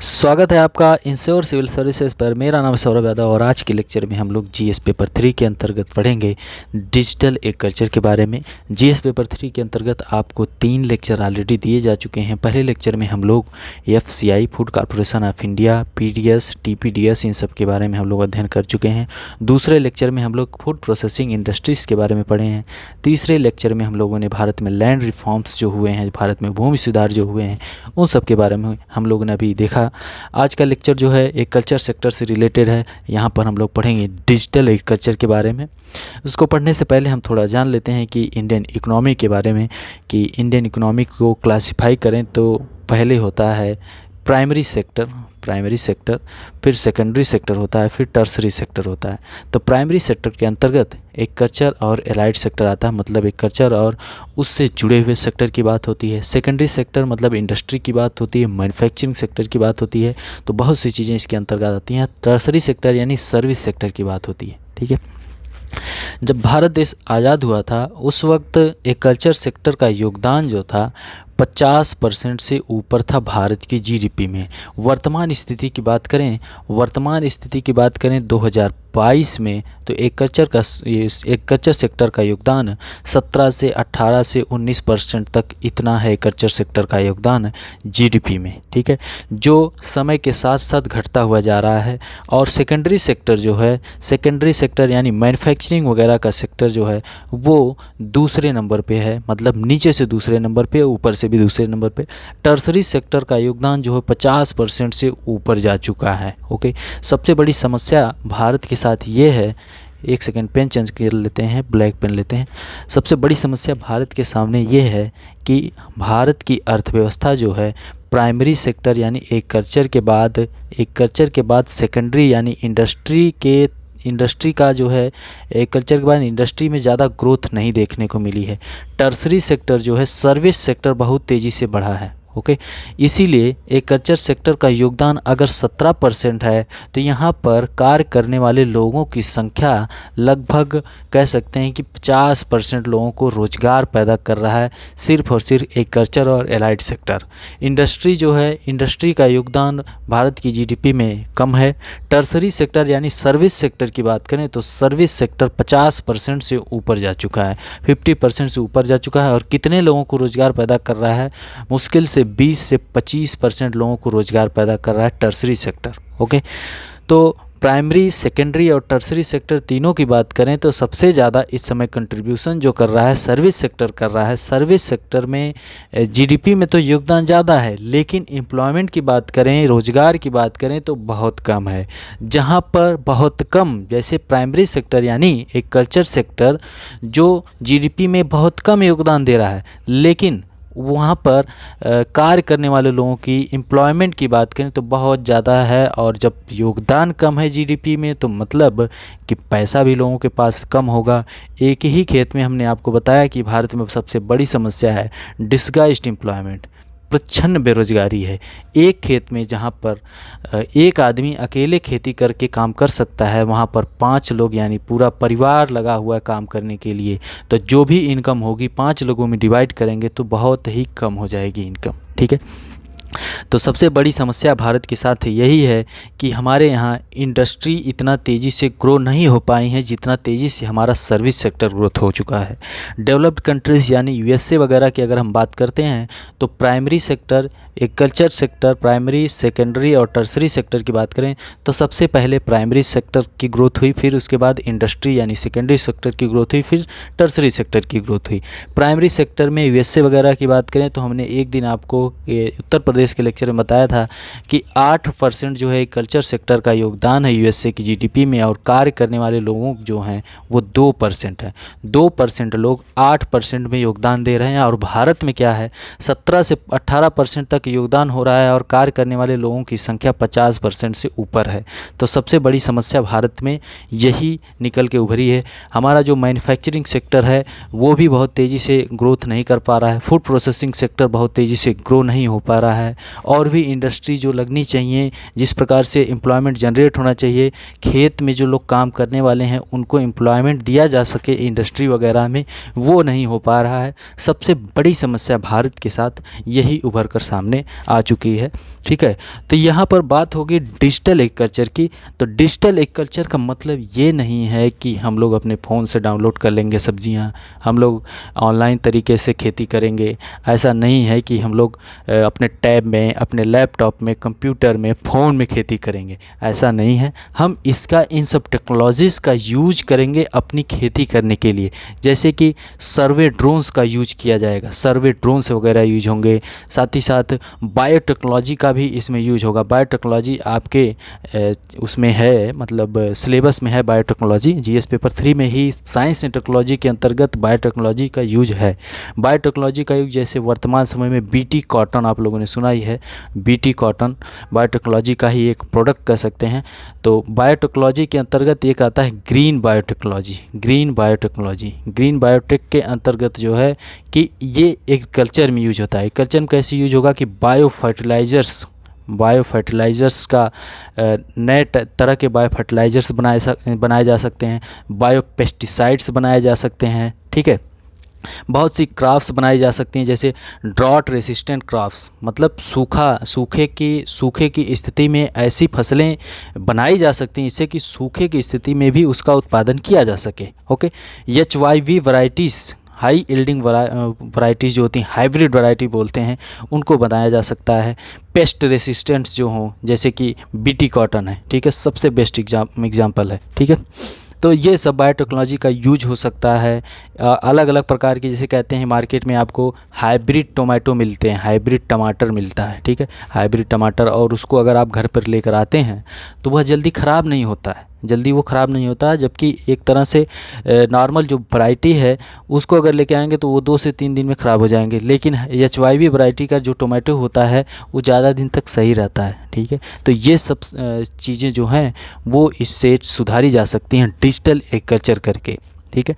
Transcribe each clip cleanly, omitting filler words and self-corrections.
स्वागत है आपका इंश्योर सिविल सर्विसेज पर। मेरा नाम है सौरभ यादव और आज के लेक्चर में हम लोग जीएस पेपर 3 के अंतर्गत पढ़ेंगे डिजिटल एग्रीकल्चर के बारे में। जीएस पेपर 3 के अंतर्गत आपको 3 लेक्चर ऑलरेडी दिए जा चुके हैं। पहले लेक्चर में हम लोग FCI, food corporation of India, PDS, TPDS, इन सब के बारे में हम लोग अध्ययन कर चुके हैं। दूसरे लेक्चर में हम लोग फूड प्रोसेसिंग इंडस्ट्रीज़ के बारे में पढ़े हैं। तीसरे लेक्चर में हम लोगों ने भारत में लैंड रिफॉर्म्स जो हुए हैं, भारत में भूमि सुधार जो हुए हैं, उन सब के बारे में हम लोगों ने अभी देखा। आज का लेक्चर जो है एग्रीकल्चर सेक्टर से रिलेटेड है। यहाँ पर हम लोग पढ़ेंगे डिजिटल एग्रीकल्चर के बारे में। उसको पढ़ने से पहले हम थोड़ा जान लेते हैं कि इंडियन इकोनॉमी के बारे में, कि इंडियन इकोनॉमी को क्लासिफाई करें तो पहले होता है प्राइमरी सेक्टर, फिर सेकेंडरी सेक्टर होता है, फिर टर्सरी सेक्टर होता है। तो प्राइमरी सेक्टर के अंतर्गत एग्रीकल्चर और एलाइड सेक्टर आता है, मतलब एग्रीकल्चर और उससे जुड़े हुए सेक्टर की बात होती है। सेकेंडरी सेक्टर मतलब इंडस्ट्री की बात होती है, मैन्युफैक्चरिंग सेक्टर की बात होती है। तो बहुत सी चीज़ें इसके अंतर्गत आती हैं। टर्सरी सेक्टर यानी सर्विस सेक्टर की बात होती है। ठीक है, जब भारत देश आज़ाद हुआ था उस वक्त एग्रीकल्चर सेक्टर का योगदान जो था 50% से ऊपर था भारत की जीडीपी में। वर्तमान स्थिति की बात करें 2022 में तो एग्रीकल्चर सेक्टर का योगदान 17 से 18 से 19% तक इतना है एग्रीकल्चर सेक्टर का योगदान जीडीपी में। ठीक है, जो समय के साथ साथ घटता हुआ जा रहा है। और सेकेंडरी सेक्टर यानी मैन्युफैक्चरिंग वगैरह का सेक्टर जो है वो दूसरे नंबर पे है, मतलब नीचे से दूसरे नंबर पे, ऊपर से भी दूसरे नंबर पे। टर्सरी सेक्टर का योगदान जो है 50% से ऊपर जा चुका है। ओके, सबसे बड़ी समस्या भारत के साथ ये है, एक सेकेंड पेन चेंज कर लेते हैं, ब्लैक पेन लेते हैं। सबसे बड़ी समस्या भारत के सामने ये है कि भारत की अर्थव्यवस्था जो है प्राइमरी सेक्टर यानी एग्रीकल्चर के बाद सेकेंडरी यानी इंडस्ट्री का जो है एग्रीकल्चर के बाद इंडस्ट्री में ज़्यादा ग्रोथ नहीं देखने को मिली है। टर्सरी सेक्टर जो है सर्विस सेक्टर बहुत तेज़ी से बढ़ा है। ओके, इसीलिए एग्रीकल्चर सेक्टर का योगदान अगर 17% है तो यहाँ पर कार्य करने वाले लोगों की संख्या लगभग कह सकते हैं कि 50% लोगों को रोज़गार पैदा कर रहा है, सिर्फ और सिर्फ एग्रीकल्चर और एलाइड सेक्टर। इंडस्ट्री का योगदान भारत की जीडीपी में कम है। टर्सरी सेक्टर यानी सर्विस सेक्टर की बात करें तो सर्विस सेक्टर 50% से ऊपर जा चुका है, 50% से ऊपर जा चुका है। और कितने लोगों को रोज़गार पैदा कर रहा है? मुश्किल से 20 से 25% लोगों को रोज़गार पैदा कर रहा है टर्सरी सेक्टर। ओके, तो प्राइमरी, सेकेंडरी और टर्सरी सेक्टर तीनों की बात करें तो सबसे ज़्यादा इस समय कंट्रीब्यूशन जो कर रहा है सर्विस सेक्टर कर रहा है। सर्विस सेक्टर में जीडीपी में तो योगदान ज़्यादा है, लेकिन एम्प्लॉयमेंट की बात करें, रोज़गार की बात करें तो बहुत कम है। जहाँ पर बहुत कम, जैसे प्राइमरी सेक्टर यानी एग्रीकल्चर सेक्टर जो जीडीपी में बहुत कम योगदान दे रहा है, लेकिन वहाँ पर कार्य करने वाले लोगों की एम्प्लॉयमेंट की बात करें तो बहुत ज़्यादा है। और जब योगदान कम है जीडीपी में तो मतलब कि पैसा भी लोगों के पास कम होगा। एक ही खेत में हमने आपको बताया कि भारत में सबसे बड़ी समस्या है डिसगाइज्ड एम्प्लॉयमेंट, प्रच्छन्न बेरोजगारी है। एक खेत में जहाँ पर एक आदमी अकेले खेती करके काम कर सकता है, वहाँ पर 5 लोग यानी पूरा परिवार लगा हुआ है काम करने के लिए। तो जो भी इनकम होगी 5 लोगों में डिवाइड करेंगे तो बहुत ही कम हो जाएगी इनकम। ठीक है, तो सबसे बड़ी समस्या भारत के साथ यही है कि हमारे यहाँ इंडस्ट्री इतना तेज़ी से ग्रो नहीं हो पाई है जितना तेज़ी से हमारा सर्विस सेक्टर ग्रोथ हो चुका है। डेवलप्ड कंट्रीज़ यानी यूएसए वगैरह की अगर हम बात करते हैं तो primary sector, agriculture sector, primary, secondary और टर्सरी सेक्टर की बात करें तो सबसे पहले प्राइमरी सेक्टर की ग्रोथ हुई, फिर उसके बाद इंडस्ट्री यानी सेकेंडरी सेक्टर की ग्रोथ हुई, फिर टर्सरी सेक्टर की ग्रोथ हुई। प्राइमरी सेक्टर में यूएसए वगैरह की बात करें तो हमने एक दिन आपको उत्तर प्रदेश के लेक्चर में बताया था कि 8% जो है एग्रीकल्चर सेक्टर का योगदान है यूएसए की जीडीपी में, और कार्य करने वाले लोगों जो हैं वो 2% है। 2% लोग 8% में योगदान दे रहे हैं। और भारत में क्या है, 17 से 18% तक योगदान हो रहा है और कार्य करने वाले लोगों की संख्या 50% से ऊपर है। तो सबसे बड़ी समस्या भारत में यही निकल के उभरी है। हमारा जो मैन्युफैक्चरिंग सेक्टर है वो भी बहुत तेज़ी से ग्रोथ नहीं कर पा रहा है। फूड प्रोसेसिंग सेक्टर बहुत तेज़ी से ग्रो नहीं हो पा रहा है। और भी इंडस्ट्री जो लगनी चाहिए, जिस प्रकार से एम्प्लॉयमेंट जनरेट होना चाहिए, खेत में जो लोग काम करने वाले हैं उनको एम्प्लॉयमेंट दिया जा सके इंडस्ट्री वगैरह में, वो नहीं हो पा रहा है। सबसे बड़ी समस्या भारत के साथ यही उभर कर सामने आ चुकी है। ठीक है। तो यहाँ पर बात होगी डिजिटल एग्रीकल्चर की। तो डिजिटल एग्रीकल्चर का मतलब ये नहीं है कि हम लोग अपने फ़ोन से डाउनलोड कर लेंगे सब्जियाँ, हम लोग ऑनलाइन तरीके से खेती करेंगे। ऐसा नहीं है कि हम लोग अपने टैब में, अपने लैपटॉप में, कंप्यूटर में, फ़ोन में खेती करेंगे, ऐसा नहीं है। हम इसका इन सब टेक्नोलॉजीज़ का यूज करेंगे अपनी खेती करने के लिए। जैसे कि सर्वे ड्रोन्स का यूज किया जाएगा, सर्वे ड्रोन्स वगैरह यूज होंगे। साथ ही साथ बायोटेक्नोलॉजी का भी इसमें यूज होगा। बायोटेक्नोलॉजी आपके उसमें है, मतलब सिलेबस में है बायोटेक्नोलॉजी। जीएस पेपर 3 में ही साइंस एंड टेक्नोलॉजी के अंतर्गत बायोटेक्नोलॉजी का यूज है। बायोटेक्नोलॉजी का यूज जैसे वर्तमान समय में बीटी कॉटन आप लोगों ने सुना ही है, बीटी कॉटन बायोटेक्नोलॉजी का ही एक प्रोडक्ट कह सकते हैं। तो बायोटेक्नोलॉजी के अंतर्गत एक आता है green biotechnology. Green biotechnology, green biotech के अंतर्गत जो है कि ये एग्रीकल्चर में यूज होता है। एग्रीकल्चर में कैसे यूज होगा कि बायो फर्टिलाइज़र्स का नए तरह के बायो फर्टिलाइज़र्स बनाए जा सकते हैं, बायो पेस्टिसाइड्स बनाए जा सकते हैं। ठीक है, बहुत सी क्राफ्ट्स बनाई जा सकती हैं, जैसे ड्रॉट रेसिस्टेंट क्राफ्ट्स, मतलब सूखे की स्थिति में ऐसी फसलें बनाई जा सकती हैं इससे कि सूखे की स्थिति में भी उसका उत्पादन किया जा सके। Okay, HYV varieties, high yielding varieties जो होती हैं, हाइब्रिड वैरायटी बोलते हैं, उनको बनाया जा सकता है। पेस्ट रेसिस्टेंट्स जो हों, जैसे कि बीटी कॉटन है, ठीक है, सबसे बेस्ट एग्जाम्पल है। ठीक है, तो ये सब बायोटेक्नोलॉजी का यूज हो सकता है। अलग अलग प्रकार की, जैसे कहते हैं मार्केट में आपको हाइब्रिड टोमेटो मिलते हैं, हाइब्रिड टमाटर मिलता है। ठीक है, हाइब्रिड टमाटर, और उसको अगर आप घर पर लेकर आते हैं तो वह जल्दी ख़राब नहीं होता है, जल्दी वो ख़राब नहीं होता। जबकि एक तरह से नॉर्मल जो वैरायटी है उसको अगर लेके आएंगे तो वो 2 से 3 दिन में ख़राब हो जाएंगे, लेकिन HYV वैरायटी का जो टोमेटो होता है वो ज़्यादा दिन तक सही रहता है। ठीक है, तो ये सब चीज़ें जो हैं वो इससे सुधारी जा सकती हैं डिजिटल एग्रीकल्चर करके। ठीक है,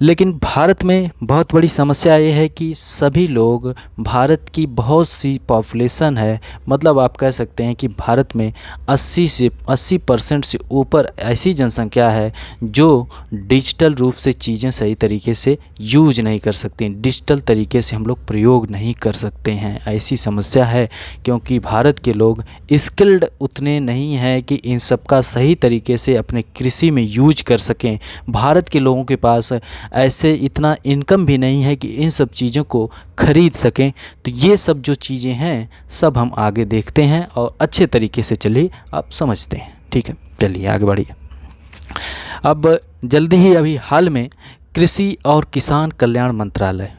लेकिन भारत में बहुत बड़ी समस्या ये है कि सभी लोग, भारत की बहुत सी पॉपुलेशन है, मतलब आप कह सकते हैं कि भारत में 80% से ऊपर ऐसी जनसंख्या है जो डिजिटल रूप से चीज़ें सही तरीके से यूज नहीं कर सकती, डिजिटल तरीके से हम लोग प्रयोग नहीं कर सकते हैं। ऐसी समस्या है क्योंकि भारत के लोग स्किल्ड उतने नहीं हैं कि इन सब का सही तरीके से अपने कृषि में यूज कर सकें। भारत के लोगों के पास ऐसे इतना इनकम भी नहीं है कि इन सब चीज़ों को खरीद सकें। तो ये सब जो चीज़ें हैं सब हम आगे देखते हैं और अच्छे तरीके से चलिए आप समझते हैं। ठीक है, चलिए आगे बढ़िए। अब जल्दी ही अभी हाल में कृषि और किसान कल्याण मंत्रालय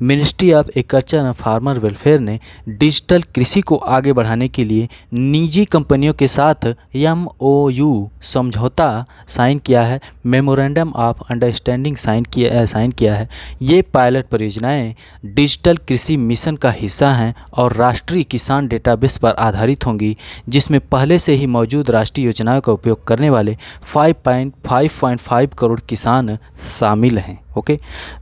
ministry of agriculture and farmer welfare ने डिजिटल कृषि को आगे बढ़ाने के लिए निजी कंपनियों के साथ MOU समझौता साइन किया है, मेमोरेंडम ऑफ अंडरस्टैंडिंग साइन किया है। ये पायलट परियोजनाएं डिजिटल कृषि मिशन का हिस्सा हैं और राष्ट्रीय किसान डेटाबेस पर आधारित होंगी, जिसमें पहले से ही मौजूद राष्ट्रीय योजनाओं का उपयोग करने वाले 5.5 करोड़ किसान शामिल हैं। ओके,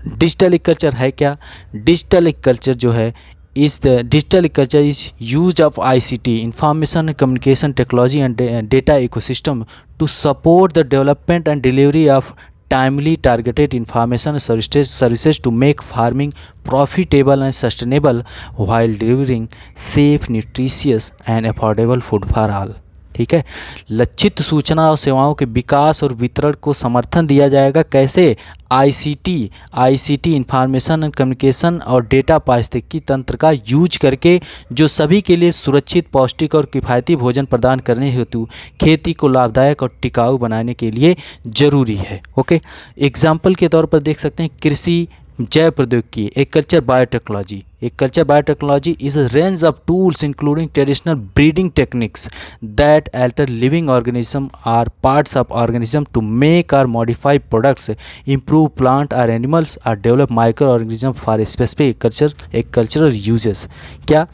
डिजिटल एग्रीकल्चर है क्या? डिजिटल एग्रीकल्चर जो है, digital agriculture is use of ICT, information and communication technology and data ecosystem to support the development and delivery of timely targeted information services to make farming profitable and sustainable while delivering safe, nutritious and affordable food for all। ठीक है, लक्षित सूचना और सेवाओं के विकास और वितरण को समर्थन दिया जाएगा। कैसे? ICT इंफॉर्मेशन एंड कम्युनिकेशन और डेटा पारिस्थितिकी तंत्र का यूज करके, जो सभी के लिए सुरक्षित, पौष्टिक और किफ़ायती भोजन प्रदान करने हेतु खेती को लाभदायक और टिकाऊ बनाने के लिए ज़रूरी है। ओके, एग्जाम्पल के तौर पर देख सकते हैं कृषि जैव प्रौद्योगिकी, Agriculture biotechnology is a range of tools including traditional breeding techniques that alter living organisms or parts of organisms to make or modify products, improve plant or animals or develop microorganisms for specific agricultural uses। क्या?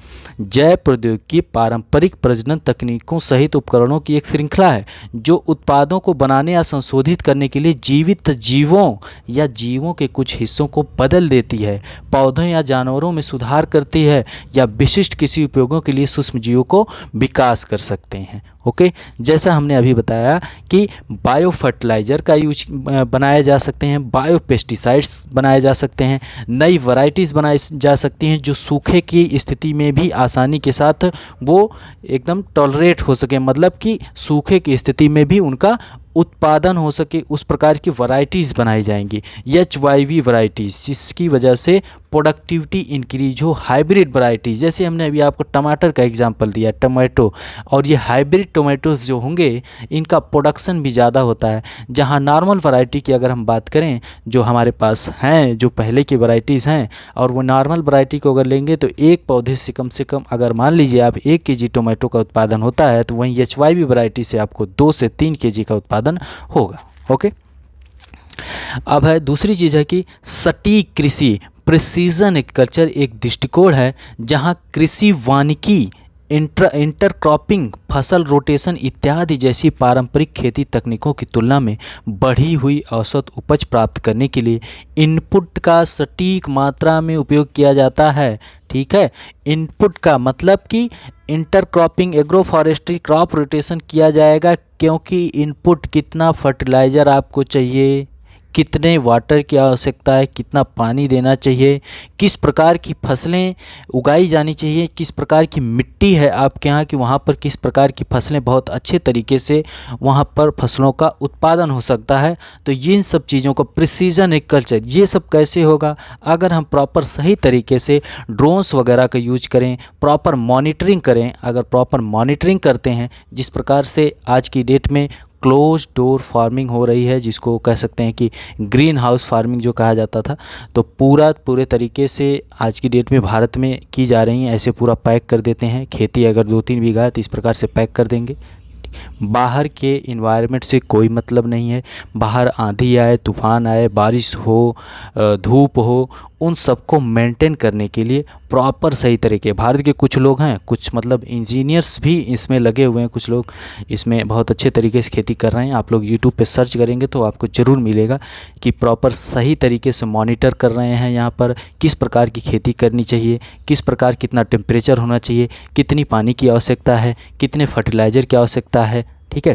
जैव प्रौद्योगिकी पारंपरिक प्रजनन तकनीकों सहित उपकरणों की एक श्रृंखला है जो उत्पादों को बनाने या संशोधित करने के लिए जीवित जीवों या जीवों के कुछ हिस्सों को बदल देती है। पौधों या जानवरों में सुधार करती है या विशिष्ट किसी उपयोगों के लिए सूक्ष्म जीवों को विकास कर सकते हैं। ओके, जैसा हमने अभी बताया कि बायो फर्टिलाइज़र का यूज बनाए जा सकते हैं, बायो पेस्टिसाइड्स बनाए जा सकते हैं, नई वैरायटीज़ बनाई जा सकती हैं जो सूखे की स्थिति में भी आसानी के साथ वो एकदम टॉलरेट हो सके, मतलब कि सूखे की स्थिति में भी उनका उत्पादन हो सके, उस प्रकार की वैरायटीज़ बनाई जाएंगी, HYV वैरायटीज़, जिसकी वजह से प्रोडक्टिविटी इंक्रीज हो। हाइब्रिड वैरायटीज़, जैसे हमने अभी आपको टमाटर का एग्जांपल दिया, टमाटो, और ये हाइब्रिड टोमेटोज़ जो होंगे इनका प्रोडक्शन भी ज़्यादा होता है। जहाँ नॉर्मल वैरायटी की अगर हम बात करें, जो हमारे पास हैं, जो पहले की वैरायटीज़ हैं, और वो नॉर्मल वैरायटी को अगर लेंगे तो एक पौधे से कम अगर मान लीजिए आप 1 kg टोमेटो का उत्पादन होता है, तो वहीं HYV वैरायटी से आपको 2 से 3 kg का उत्पादन होगा। ओके, अब है दूसरी चीज़ है कि सटीक कृषि, प्रिसीजन एग्रीकल्चर एक दृष्टिकोण है जहां कृषि वानिकी, इंटरक्रॉपिंग, फसल रोटेशन इत्यादि जैसी पारंपरिक खेती तकनीकों की तुलना में बढ़ी हुई औसत उपज प्राप्त करने के लिए इनपुट का सटीक मात्रा में उपयोग किया जाता है। ठीक है, इनपुट का मतलब कि intercropping, agro forestry, crop rotation किया जाएगा, क्योंकि इनपुट कितना फर्टिलाइज़र आपको चाहिए, कितने वाटर की आवश्यकता है, कितना पानी देना चाहिए, किस प्रकार की फसलें उगाई जानी चाहिए, किस प्रकार की मिट्टी है आपके यहाँ कि वहाँ पर किस प्रकार की फसलें बहुत अच्छे तरीके से वहाँ पर फसलों का उत्पादन हो सकता है। तो इन सब चीज़ों को प्रिसीजन एग्रीकल्चर, ये सब कैसे होगा? अगर हम प्रॉपर सही तरीके से ड्रोन्स वगैरह का यूज करें, प्रॉपर मॉनिटरिंग करें। अगर प्रॉपर मॉनिटरिंग करते हैं, जिस प्रकार से आज की डेट में क्लोज डोर फार्मिंग हो रही है, जिसको कह सकते हैं कि ग्रीन हाउस फार्मिंग जो कहा जाता था, तो पूरे तरीके से आज की डेट में भारत में की जा रही हैं। ऐसे पूरा पैक कर देते हैं, खेती अगर 2-3 बीघा है तो इस प्रकार से पैक कर देंगे। बाहर के इन्वायरमेंट से कोई मतलब नहीं है, बाहर आंधी आए, तूफान आए, बारिश हो, धूप हो, उन सबको मेंटेन करने के लिए प्रॉपर सही तरीके, भारत के कुछ लोग हैं, कुछ मतलब इंजीनियर्स भी इसमें लगे हुए हैं, कुछ लोग इसमें बहुत अच्छे तरीके से खेती कर रहे हैं। आप लोग यूट्यूब पे सर्च करेंगे तो आपको ज़रूर मिलेगा कि प्रॉपर सही तरीके से मॉनिटर कर रहे हैं यहाँ पर, किस प्रकार की खेती करनी चाहिए, किस प्रकार कितना टेम्परेचर होना चाहिए, कितनी पानी की आवश्यकता है, कितने फर्टिलाइज़र की आवश्यकता है। ठीक है,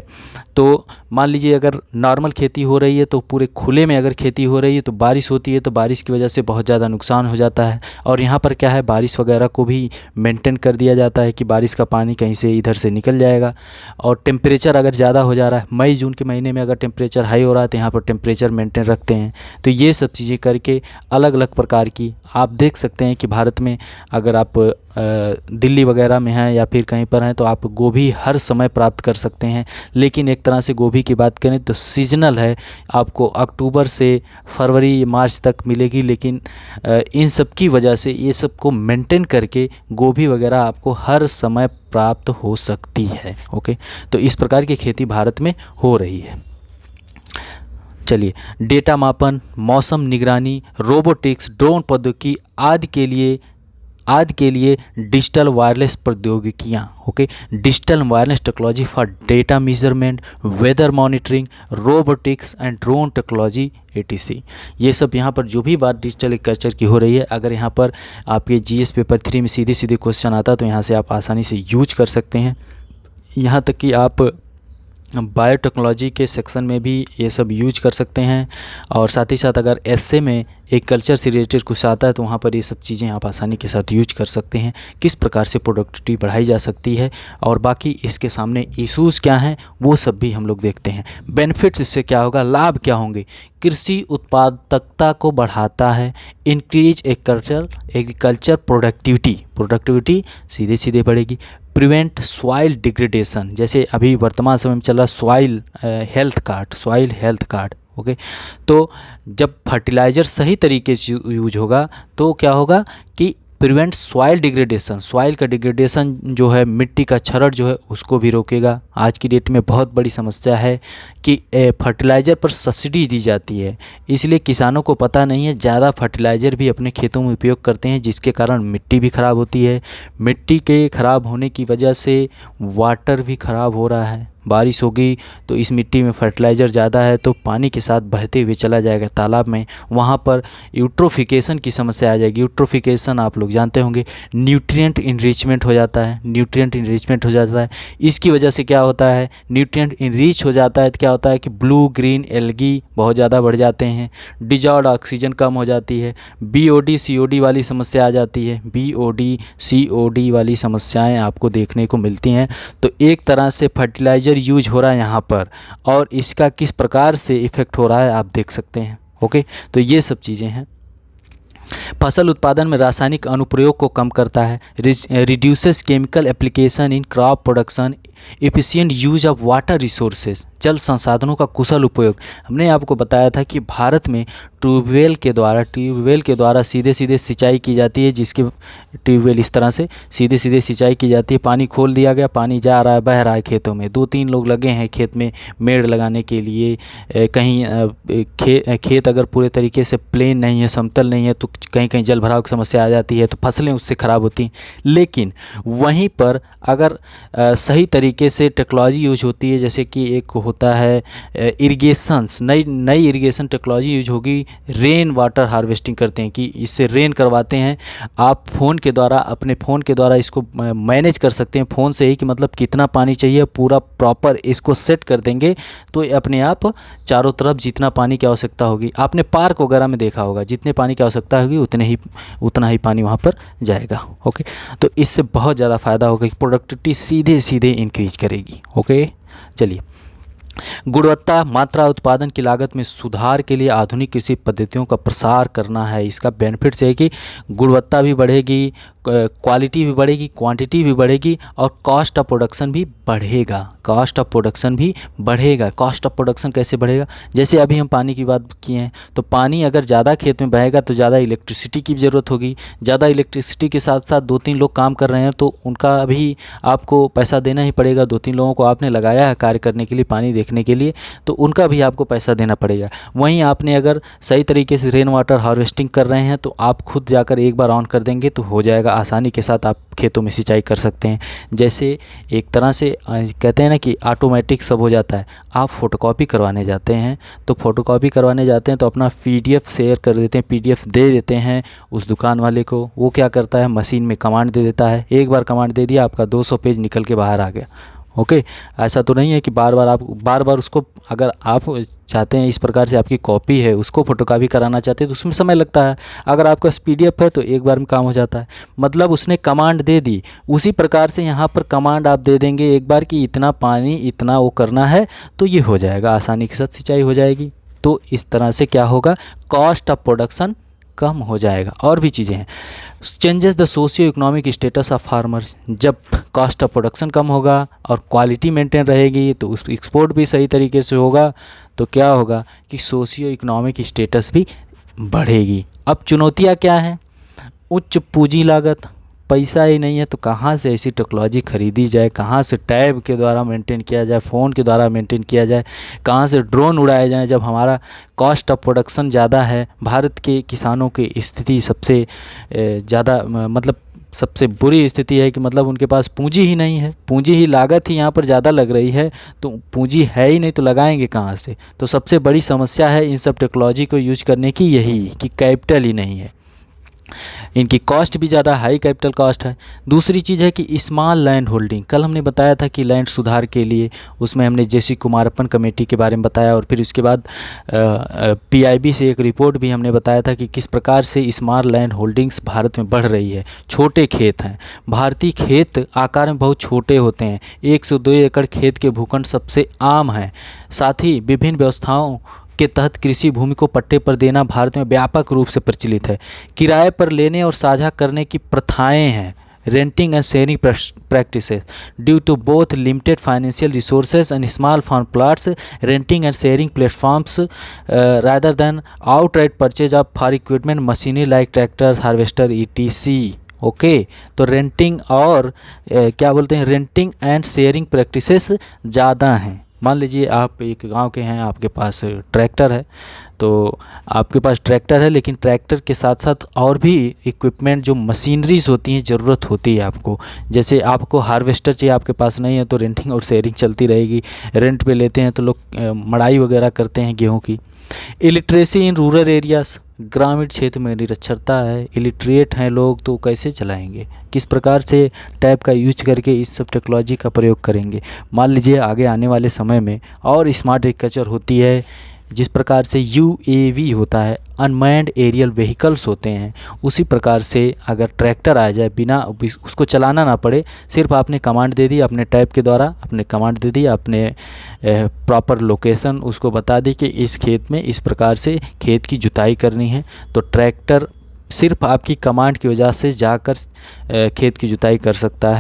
तो मान लीजिए अगर नॉर्मल खेती हो रही है तो पूरे खुले में अगर खेती हो रही है तो बारिश होती है, तो बारिश की वजह से बहुत ज़्यादा नुकसान हो जाता है। और यहाँ पर क्या है, बारिश वगैरह को भी मेंटेन कर दिया जाता है कि बारिश का पानी कहीं से इधर से निकल जाएगा। और टेम्परेचर अगर ज़्यादा हो जा रहा है, मई जून के महीने में अगर टेम्परेचर हाई हो रहा है तो यहाँ पर टेम्परेचर मेंटेन रखते हैं। तो ये सब चीज़ें करके अलग अलग प्रकार की आप देख सकते हैं कि भारत में अगर आप दिल्ली वगैरह में हैं या फिर कहीं पर हैं तो आप गोभी हर समय प्राप्त कर सकते हैं। लेकिन एक तरह से गोभी की बात करें तो सीजनल है, आपको अक्टूबर से फरवरी मार्च तक मिलेगी। लेकिन इन सब की वजह से ये सब को मेंटेन करके गोभी वगैरह आपको हर समय प्राप्त हो सकती है। ओके, तो इस प्रकार की खेती भारत में हो रही है। चलिए, डेटा मापन, मौसम निगरानी, रोबोटिक्स, ड्रोन प्रौद्योगिकी आदि के लिए डिजिटल वायरलेस प्रौद्योगिकियाँ। Okay, digital wireless technology for data measurement, weather monitoring, robotics and drone technology etc। ये सब यहाँ पर जो भी बात डिजिटल एग्रीकल्चर की हो रही है, अगर यहाँ पर आपके GS पेपर 3 में सीधे सीधे क्वेश्चन आता है तो यहाँ से आप आसानी से यूज कर सकते हैं। यहाँ तक कि आप बायोटेक्नोलॉजी के सेक्शन में भी ये सब यूज कर सकते हैं। और साथ ही साथ अगर एसए में एग्रीकल्चर से रिलेटेड कुछ आता है तो वहाँ पर ये सब चीज़ें आप आसानी के साथ यूज कर सकते हैं, किस प्रकार से प्रोडक्टिविटी बढ़ाई जा सकती है और बाकी इसके सामने इश्यूज़ क्या हैं वो सब भी हम लोग देखते हैं। बेनिफिट्स इससे क्या होगा, लाभ क्या होंगे। कृषि उत्पादकता को बढ़ाता है, इंक्रीज एग्रीकल्चर प्रोडक्टिविटी सीधे सीधे बढ़ेगी। प्रिवेंट सॉइल डिग्रेडेशन, जैसे अभी वर्तमान समय में चल रहा सॉइल हेल्थ कार्ड। ओके, तो जब फर्टिलाइज़र सही तरीके से यूज होगा तो क्या होगा कि प्रिवेंट सॉइल डिग्रेडेशन, सॉइल का डिग्रेडेशन जो है, मिट्टी का क्षरण जो है उसको भी रोकेगा। आज की डेट में बहुत बड़ी समस्या है कि फर्टिलाइज़र पर सब्सिडी दी जाती है, इसलिए किसानों को पता नहीं है, ज़्यादा फर्टिलाइज़र भी अपने खेतों में उपयोग करते हैं जिसके कारण मिट्टी भी ख़राब होती है। मिट्टी के ख़राब होने की वजह से वाटर भी ख़राब हो रहा है, बारिश होगी तो इस मिट्टी में फर्टिलाइज़र ज़्यादा है तो पानी के साथ बहते हुए चला जाएगा तालाब में, वहाँ पर यूट्रोफिकेशन की समस्या आ जाएगी। यूट्रोफिकेशन आप लोग जानते होंगे, न्यूट्रिएंट इनरिचमेंट हो जाता है, न्यूट्रिएंट इनरिचमेंट हो जाता है। इसकी वजह से क्या होता है, न्यूट्रिएंट इनरिच हो जाता है तो क्या होता है कि ब्लू ग्रीन एल्गी बहुत ज़्यादा बढ़ जाते हैं, डिजॉल्व्ड ऑक्सीजन कम हो जाती है, बीओडी सीओडी वाली समस्या आ जाती है, बीओडी सीओडी वाली समस्याएं आपको देखने को मिलती हैं। तो एक तरह से फर्टिलाइज़र यूज हो रहा है यहाँ पर, और इसका किस प्रकार से इफ़ेक्ट हो रहा है आप देख सकते हैं। ओके, तो ये सब चीज़ें हैं। फसल उत्पादन में रासायनिक अनुप्रयोग को कम करता है, reduces chemical application in crop production, efficient use of water resources, जल संसाधनों का कुशल उपयोग। हमने आपको बताया था कि भारत में ट्यूबवेल के द्वारा सीधे सीधे सिंचाई की जाती है, जिसके ट्यूबवेल इस तरह से सीधे सीधे सिंचाई की जाती है। पानी खोल दिया गया, पानी जा रहा है, बह रहा है खेतों में। 2-3 लोग लगे हैं खेत में मेड़ लगाने के लिए। कहीं खेत अगर पूरे तरीके से प्लेन नहीं है, समतल नहीं है, तो कहीं कहीं जल भराव की समस्या आ जाती है, तो फसलें उससे ख़राब होती हैं। लेकिन वहीं पर अगर सही तरीके से टेक्नोलॉजी यूज होती है, जैसे कि एक होता है इरिगेशंस, नई इरिगेशन टेक्नोलॉजी यूज होगी, रेन वाटर हार्वेस्टिंग करते हैं कि इससे रेन करवाते हैं। आप फ़ोन के द्वारा, अपने फ़ोन के द्वारा इसको मैनेज कर सकते हैं फ़ोन से ही, कि मतलब कितना पानी चाहिए, पूरा प्रॉपर इसको सेट कर देंगे तो अपने आप चारों तरफ जितना पानी की आवश्यकता होगी, आपने पार्क वगैरह में देखा होगा, जितने पानी की आवश्यकता होगी उतना ही पानी वहाँ पर जाएगा। ओके, तो इससे बहुत ज़्यादा फ़ायदा होगा, प्रोडक्टिविटी सीधे सीधे इंक्रीज करेगी। ओके, चलिए, गुणवत्ता मात्रा उत्पादन की लागत में सुधार के लिए आधुनिक कृषि पद्धतियों का प्रसार करना है। इसका बेनिफिट्स है कि गुणवत्ता भी बढ़ेगी, क्वालिटी भी बढ़ेगी, क्वांटिटी भी बढ़ेगी, और कॉस्ट ऑफ प्रोडक्शन भी बढ़ेगा। कॉस्ट ऑफ प्रोडक्शन भी बढ़ेगा। कॉस्ट ऑफ प्रोडक्शन कैसे बढ़ेगा, जैसे अभी हम पानी की बात किए हैं, तो पानी अगर ज़्यादा खेत में बहेगा तो ज़्यादा इलेक्ट्रिसिटी की ज़रूरत होगी। ज़्यादा इलेक्ट्रिसिटी के साथ साथ 2-3 लोग काम कर रहे हैं तो उनका भी आपको पैसा देना ही पड़ेगा। 2-3 लोगों को आपने लगाया है कार्य करने के लिए, पानी देखने के लिए, तो उनका भी आपको पैसा देना पड़ेगा। वहीं आपने अगर सही तरीके से रेन वाटर हार्वेस्टिंग कर रहे हैं तो आप खुद जाकर एक बार ऑन कर देंगे तो हो जाएगा, आसानी के साथ आप खेतों में सिंचाई कर सकते हैं। जैसे एक तरह से कहते हैं ना कि ऑटोमेटिक सब हो जाता है। आप फ़ोटोकॉपी करवाने जाते हैं तो अपना PDF शेयर कर देते हैं, PDF दे देते हैं उस दुकान वाले को। वो क्या करता है, मशीन में कमांड दे देता है। एक बार कमांड दे दिया, आपका 200 पेज निकल के बाहर आ गया। ओके, ऐसा तो नहीं है कि बार बार उसको, अगर आप चाहते हैं इस प्रकार से आपकी कॉपी है उसको फ़ोटोकॉपी कराना चाहते हैं तो उसमें समय लगता है। अगर आपका PDF है तो एक बार में काम हो जाता है। मतलब उसने कमांड दे दी, उसी प्रकार से यहाँ पर कमांड आप दे देंगे एक बार कि इतना पानी इतना वो करना है, तो ये हो जाएगा, आसानी के साथ सिंचाई हो जाएगी। तो इस तरह से क्या होगा, कॉस्ट ऑफ प्रोडक्शन कम हो जाएगा। और भी चीज़ें हैं, changes the socio economic status of farmers. जब कॉस्ट ऑफ प्रोडक्शन कम होगा और क्वालिटी मेंटेन रहेगी तो उस एक्सपोर्ट भी सही तरीके से होगा, तो क्या होगा कि सोशियो इकोनॉमिक स्टेटस भी बढ़ेगी। अब चुनौतियाँ क्या हैं, उच्च पूंजी लागत, पैसा ही नहीं है तो कहाँ से ऐसी टेक्नोलॉजी खरीदी जाए, कहाँ से टैब के द्वारा मेंटेन किया जाए, फ़ोन के द्वारा मेंटेन किया जाए, कहाँ से ड्रोन उड़ाए जाएं, जब हमारा कॉस्ट ऑफ प्रोडक्शन ज़्यादा है। भारत के किसानों की स्थिति सबसे ज़्यादा, मतलब सबसे बुरी स्थिति है कि मतलब उनके पास पूंजी ही नहीं है, पूंजी ही लागत ही यहाँ पर ज़्यादा लग रही है, तो पूंजी है ही नहीं तो लगाएंगे कहाँ से। तो सबसे बड़ी समस्या है इन सब टेक्नोलॉजी को यूज करने की यही कि कैपिटल ही नहीं है, इनकी कॉस्ट भी ज़्यादा हाई कैपिटल कॉस्ट है। दूसरी चीज़ है कि स्मॉल लैंड होल्डिंग। कल हमने बताया था कि लैंड सुधार के लिए उसमें हमने जेसी कुमारप्पन कमेटी के बारे में बताया, और फिर उसके बाद PIB से एक रिपोर्ट भी हमने बताया था कि किस प्रकार से स्मॉल लैंड होल्डिंग्स भारत में बढ़ रही है। छोटे खेत हैं, भारतीय खेत आकार में बहुत छोटे होते हैं, 1 से 2 एकड़ खेत के भूखंड सबसे आम हैं। साथ ही विभिन्न व्यवस्थाओं के तहत कृषि भूमि को पट्टे पर देना भारत में व्यापक रूप से प्रचलित है। किराए पर लेने और साझा करने की प्रथाएं हैं, renting and sharing practices due to both limited financial resources and small farm plots, renting and sharing platforms rather than outright purchase of for equipment machinery like tractor, harvester ETC। Okay, तो renting और क्या बोलते हैं, renting and sharing practices ज़्यादा हैं। मान लीजिए आप एक गांव के हैं, आपके पास ट्रैक्टर है, तो आपके पास ट्रैक्टर है लेकिन ट्रैक्टर के साथ साथ और भी इक्विपमेंट जो मशीनरीज होती हैं ज़रूरत होती है आपको। जैसे आपको हार्वेस्टर चाहिए, आपके पास नहीं है तो रेंटिंग और शेयरिंग चलती रहेगी। रेंट पे लेते हैं तो लोग मड़ाई वगैरह करते हैं गेहूं की। इलिटरेसी इन रूरल एरियाज़, ग्रामीण क्षेत्र में निरक्षरता है, इलिटरेट हैं लोग तो कैसे चलाएंगे, किस प्रकार से टैब का यूज करके इस सब टेक्नोलॉजी का प्रयोग करेंगे। मान लीजिए आगे आने वाले समय में और स्मार्ट एग्रीकल्चर होती है, जिस प्रकार से यूएवी होता है, अनमैन्ड एरियल व्हीकल्स होते हैं, उसी प्रकार से अगर ट्रैक्टर आ जाए, बिना उसको चलाना ना पड़े, सिर्फ आपने कमांड दे दी अपने टैब के द्वारा, आपने कमांड दे दी, आपने प्रॉपर लोकेशन उसको बता दी कि इस खेत में इस प्रकार से खेत की जुताई करनी है, तो ट्रैक्टर सिर्फ आपकी कमांड की वजह से जाकर खेत की जुताई कर सकता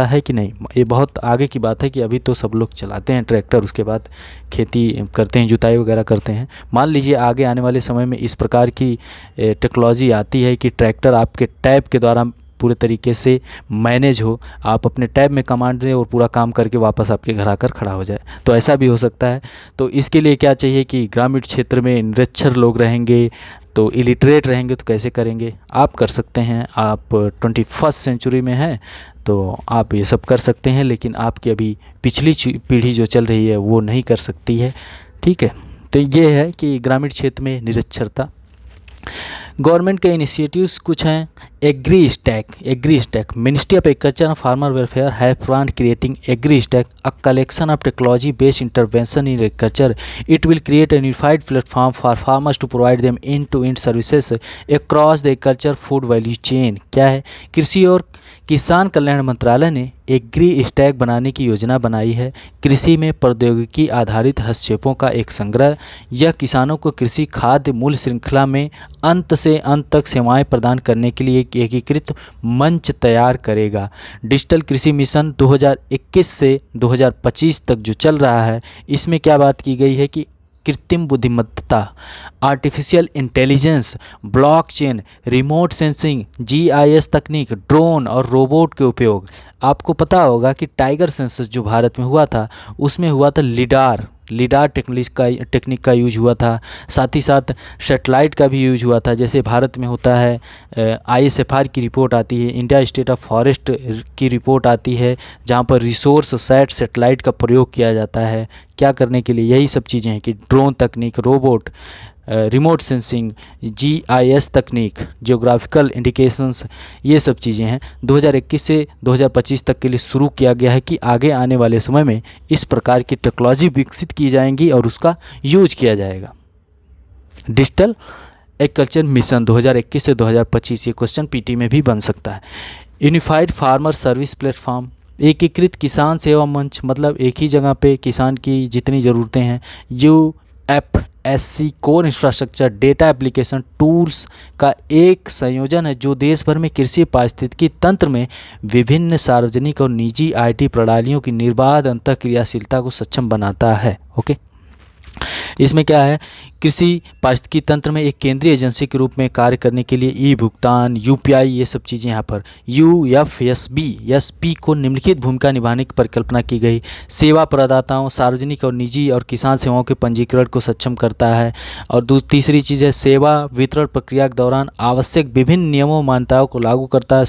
है कि नहीं। ये बहुत आगे की बात है कि अभी तो सब लोग चलाते हैं ट्रैक्टर, उसके बाद खेती करते हैं, जुताई वगैरह करते हैं। मान लीजिए आगे आने वाले समय में इस प्रकार की टेक्नोलॉजी आती है कि ट्रैक्टर आपके टैब के द्वारा पूरे तरीके से मैनेज हो, आप अपने टैब में कमांड दें और पूरा काम करके वापस आपके घर आकर खड़ा हो जाए, तो ऐसा भी हो सकता है। तो इसके लिए क्या चाहिए कि ग्रामीण क्षेत्र में निरक्षर लोग रहेंगे, तो इलिटरेट रहेंगे तो कैसे करेंगे। आप कर सकते हैं, आप 21st सेंचुरी में हैं तो आप ये सब कर सकते हैं, लेकिन आपकी अभी पिछली पीढ़ी जो चल रही है वो नहीं कर सकती है। ठीक है, तो ये है कि ग्रामीण क्षेत्र में निरक्षरता। गवर्नमेंट के इनिशिएटिव्स कुछ हैं। Agri stack ministry of agriculture and farmer welfare have plan creating agri stack, a collection of technology based intervention in agriculture. It will create a unified platform for farmers to provide them end-to-end services across the agriculture food value chain। क्या है, कृषि और किसान कल्याण मंत्रालय ने agri stack बनाने की योजना बनाई है। कृषि में प्रौद्योगिकी आधारित हस्तक्षेपों का एक संग्रह। यह किसानों को कृषि खाद्य मूल्य श्रृंखला में अंत से अंत तक सेवाएं प्रदान करने के लिए एक एकीकृत मंच तैयार करेगा। डिजिटल कृषि मिशन 2021 से 2025 तक जो चल रहा है, इसमें क्या बात की गई है कि कृत्रिम बुद्धिमत्ता, artificial intelligence, blockchain, remote sensing, GIS तकनीक, ड्रोन और रोबोट के उपयोग। आपको पता होगा कि टाइगर सेंसस जो भारत में हुआ था, उसमें हुआ था लीडार टेक्निक का यूज हुआ था। साथ ही साथ सेटेलाइट का भी यूज हुआ था। जैसे भारत में होता है ISFR की रिपोर्ट आती है, इंडिया स्टेट ऑफ फॉरेस्ट की रिपोर्ट आती है, जहाँ पर रिसोर्स सैटेलाइट का प्रयोग किया जाता है। क्या करने के लिए, यही सब चीज़ें हैं कि ड्रोन तकनीक, रोबोट, रिमोट सेंसिंग, GIS तकनीक, जियोग्राफिकल इंडिकेशंस, ये सब चीज़ें हैं। 2021 से 2025 तक के लिए शुरू किया गया है कि आगे आने वाले समय में इस प्रकार की टेक्नोलॉजी विकसित की जाएंगी और उसका यूज किया जाएगा। डिजिटल एग्रीकल्चर मिशन 2021 से 2025, ये क्वेश्चन PT में भी बन सकता है। यूनिफाइड फार्मर सर्विस प्लेटफॉर्म, एकीकृत किसान सेवा मंच, मतलब एक ही जगह पे किसान की जितनी ज़रूरतें हैं। UFSC core infrastructure data application tools का एक संयोजन है जो देश भर में कृषि पारिस्थितिकी तंत्र में विभिन्न सार्वजनिक और निजी IT प्रणालियों की निर्बाध अंतःक्रियाशीलता को सक्षम बनाता है। ओके, इसमें क्या है, कृषि पारिस्थितिकी तंत्र में एक केंद्रीय एजेंसी के रूप में कार्य करने के लिए भुगतान, UPI, ये सब चीज़ें यहाँ पर UFSB को निम्नलिखित भूमिका निभाने की परिकल्पना की गई। सेवा प्रदाताओं, सार्वजनिक और निजी और किसान सेवाओं के पंजीकरण को सक्षम करता है। और तीसरी चीज़ है, सेवा वितरण प्रक्रिया के दौरान आवश्यक विभिन्न नियमों मान्यताओं को लागू करता है।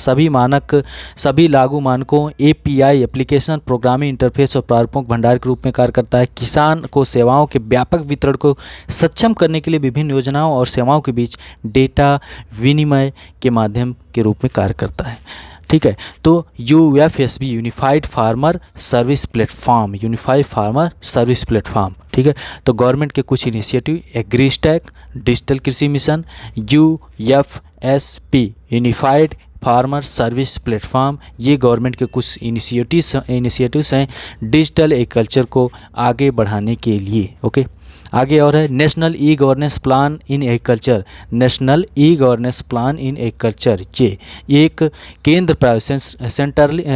सभी लागू मानकों, API एप्लीकेशन प्रोग्रामिंग इंटरफेस और प्रारूपों के भंडार के रूप में कार्य करता है। किसान को सेवाओं के व्यापक वितरण को सक्षम करने के लिए विभिन्न योजनाओं और सेवाओं के बीच डेटा विनिमय के माध्यम के रूप में कार्य करता है। ठीक है, तो UFSB unified farmer service platform, ठीक है। तो गवर्नमेंट के कुछ इनिशिएटिव, एग्री स्टैक, डिजिटल कृषि mission, UFSP unified farmer service platform, ये गवर्नमेंट के कुछ इनिशिएटिव्स हैं डिजिटल एग्रीकल्चर को आगे बढ़ाने के लिए। ओके, आगे और है national e governance plan in agriculture. National e governance plan in agriculture ये एक केंद्र प्रायोजित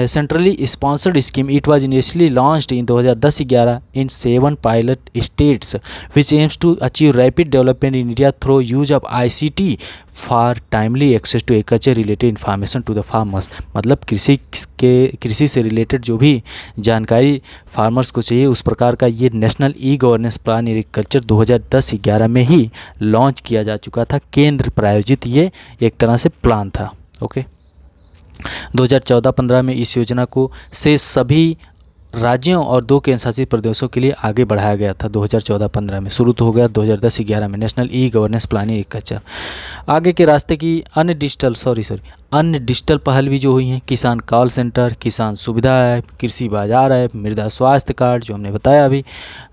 centrally sponsored scheme. It was initially launched in 2010-11 in 7 pilot states which aims to achieve rapid development in India through use of ICT for timely access to agriculture related information to the farmers. मतलब कृषि से related जो भी जानकारी farmers को चाहिए उस प्रकार का ये national e governance plan agriculture 2010-11 में ही लॉन्च किया जा चुका था। केंद्र प्रायोजित ये एक तरह से प्लान था। ओके, 2014-15 में इस योजना को से सभी राज्यों और 2 केंद्र शासित प्रदेशों के लिए आगे बढ़ाया गया था। 2014-15 में शुरू तो हो गया, 2010-11 में national e governance planning agriculture. आगे के रास्ते की अन्य डिजिटल पहल भी जो हुई हैं, किसान कॉल सेंटर, किसान सुविधा ऐप, कृषि बाजार ऐप, मृदा स्वास्थ्य कार्ड जो हमने बताया अभी,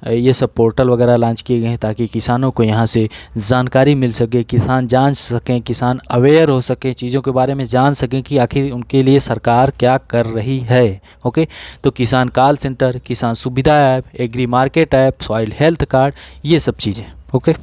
ये सब पोर्टल वगैरह लॉन्च किए गए हैं ताकि किसानों को यहाँ से जानकारी मिल सके, किसान जान सकें, किसान अवेयर हो सकें, चीज़ों के बारे में जान सकें कि आखिर उनके लिए सरकार क्या कर रही है। ओके, तो किसान कॉल सेंटर, किसान सुविधा app, agri market app, soil health card, ये सब चीज़ें। ओके,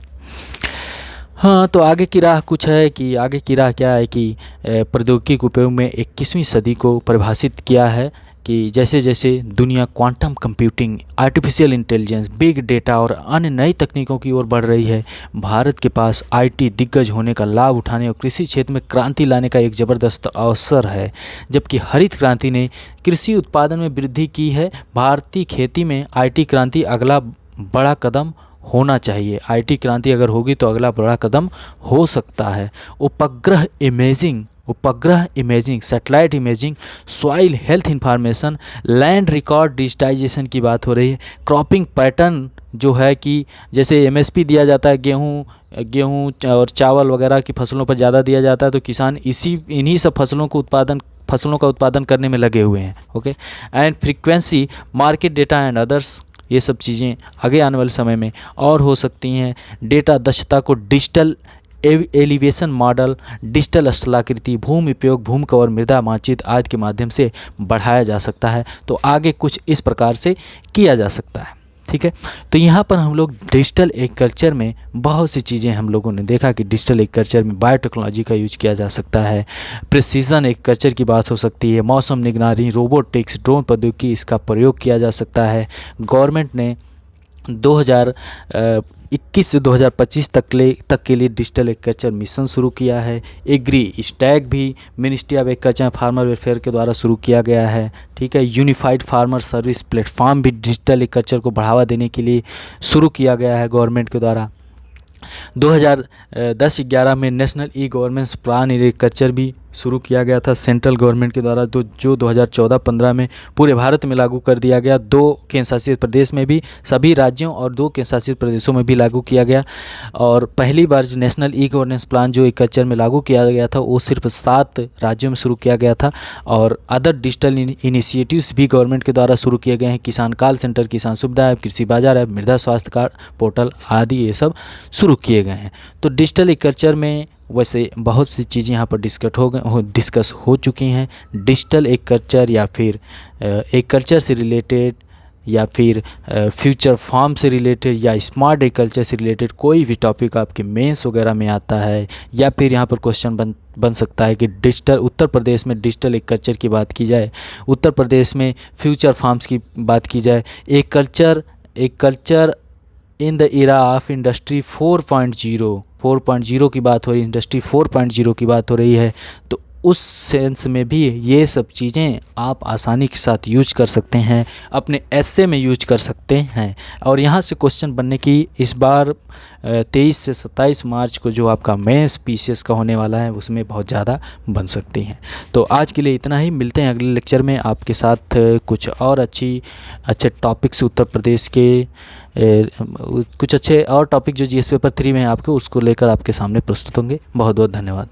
हाँ, तो आगे की राह कुछ है कि आगे की राह क्या है कि प्रौद्योगिकी के उपयोग में 21वीं सदी को परिभाषित किया है कि जैसे जैसे दुनिया quantum computing, artificial intelligence, big data और अन्य नई तकनीकों की ओर बढ़ रही है, भारत के पास IT दिग्गज होने का लाभ उठाने और कृषि क्षेत्र में क्रांति लाने का एक ज़बरदस्त अवसर है। जबकि हरित क्रांति ने कृषि उत्पादन में वृद्धि की है, भारतीय खेती में IT क्रांति अगला बड़ा कदम होना चाहिए। IT क्रांति अगर होगी तो अगला बड़ा कदम हो सकता है। उपग्रह imaging, satellite imaging, soil health information, land record digitization की बात हो रही है। क्रॉपिंग पैटर्न जो है कि जैसे MSP दिया जाता है, गेहूँ और चावल वगैरह की फसलों पर ज़्यादा दिया जाता है, तो किसान इन्हीं सब फसलों का उत्पादन करने में लगे हुए हैं। Okay, and frequency, market data and others, ये सब चीज़ें आगे आने वाले समय में और हो सकती हैं। डेटा दक्षता को डिजिटल एलिवेशन मॉडल, डिजिटल स्थलाकृति, भूमि उपयोग, भूमि कवर, मृदा मानचित्र आदि के माध्यम से बढ़ाया जा सकता है। तो आगे कुछ इस प्रकार से किया जा सकता है। ठीक है, तो यहाँ पर हम लोग डिजिटल एग्रीकल्चर में बहुत सी चीज़ें हम लोगों ने देखा कि डिजिटल एग्रीकल्चर में बायोटेक्नोलॉजी का यूज किया जा सकता है, प्रिसीजन एग्रीकल्चर की बात हो सकती है, मौसम निगरानी, रोबोटिक्स, ड्रोन प्रौद्योगिकी, इसका प्रयोग किया जा सकता है। गवर्नमेंट ने 2021 से 2025 तक के लिए डिजिटल एग्रीकल्चर मिशन शुरू किया है। एग्री स्टैग भी ministry of agriculture and farmer welfare के द्वारा शुरू किया गया है। ठीक है, यूनिफाइड फार्मर सर्विस प्लेटफॉर्म भी डिजिटल एग्रीकल्चर को बढ़ावा देने के लिए शुरू किया गया है गवर्नमेंट के द्वारा। 2010-11 में national e governance plan agriculture भी शुरू किया गया था सेंट्रल गवर्नमेंट के द्वारा, जो 2014-15 में पूरे भारत में लागू कर दिया गया। 2 केंद्र शासित प्रदेश में भी, सभी राज्यों और 2 केंद्र शासित प्रदेशों में भी लागू किया गया। और पहली बार नेशनल ई गवर्नेंस प्लान जो एग्रीकल्चर में लागू किया गया था वो सिर्फ 7 राज्यों में शुरू किया गया था। और अदर डिजिटल इनिशिएटिव्स भी गवर्नमेंट के द्वारा शुरू किए गए हैं। किसान कॉल सेंटर, किसान सुविधा ऐप, कृषि बाजार ऐप, मृदा स्वास्थ्य कार्ड पोर्टल आदि ये सब शुरू किए गए हैं। तो डिजिटल एग्रीकल्चर में वैसे बहुत सी चीज़ें यहाँ पर डिस्कस हो चुकी हैं। डिजिटल एग्रीकल्चर या फिर एग्रीकल्चर से रिलेटेड या फिर फ्यूचर फार्म से रिलेटेड या स्मार्ट एग्रीकल्चर से रिलेटेड कोई भी टॉपिक आपके मेंस वगैरह में आता है या फिर यहाँ पर क्वेश्चन बन सकता है कि उत्तर प्रदेश में डिजिटल एग्रीकल्चर की बात की जाए, उत्तर प्रदेश में फ्यूचर फार्म्स की बात की जाए, agriculture in the era of industry 4.0 की बात हो रही है, इंडस्ट्री 4.0 की बात हो रही है। तो उस सेंस में भी ये सब चीज़ें आप आसानी के साथ यूज कर सकते हैं, अपने एसे में यूज कर सकते हैं। और यहाँ से क्वेश्चन बनने की इस बार 23 से 27 मार्च को जो आपका मेंस PCS का होने वाला है उसमें बहुत ज़्यादा बन सकती हैं। तो आज के लिए इतना ही, मिलते हैं अगले लेक्चर में आपके साथ कुछ और अच्छे टॉपिक्स उत्तर प्रदेश के कुछ अच्छे और टॉपिक जो GS पेपर 3 में आपके उसको लेकर आपके सामने प्रस्तुत होंगे। बहुत बहुत धन्यवाद।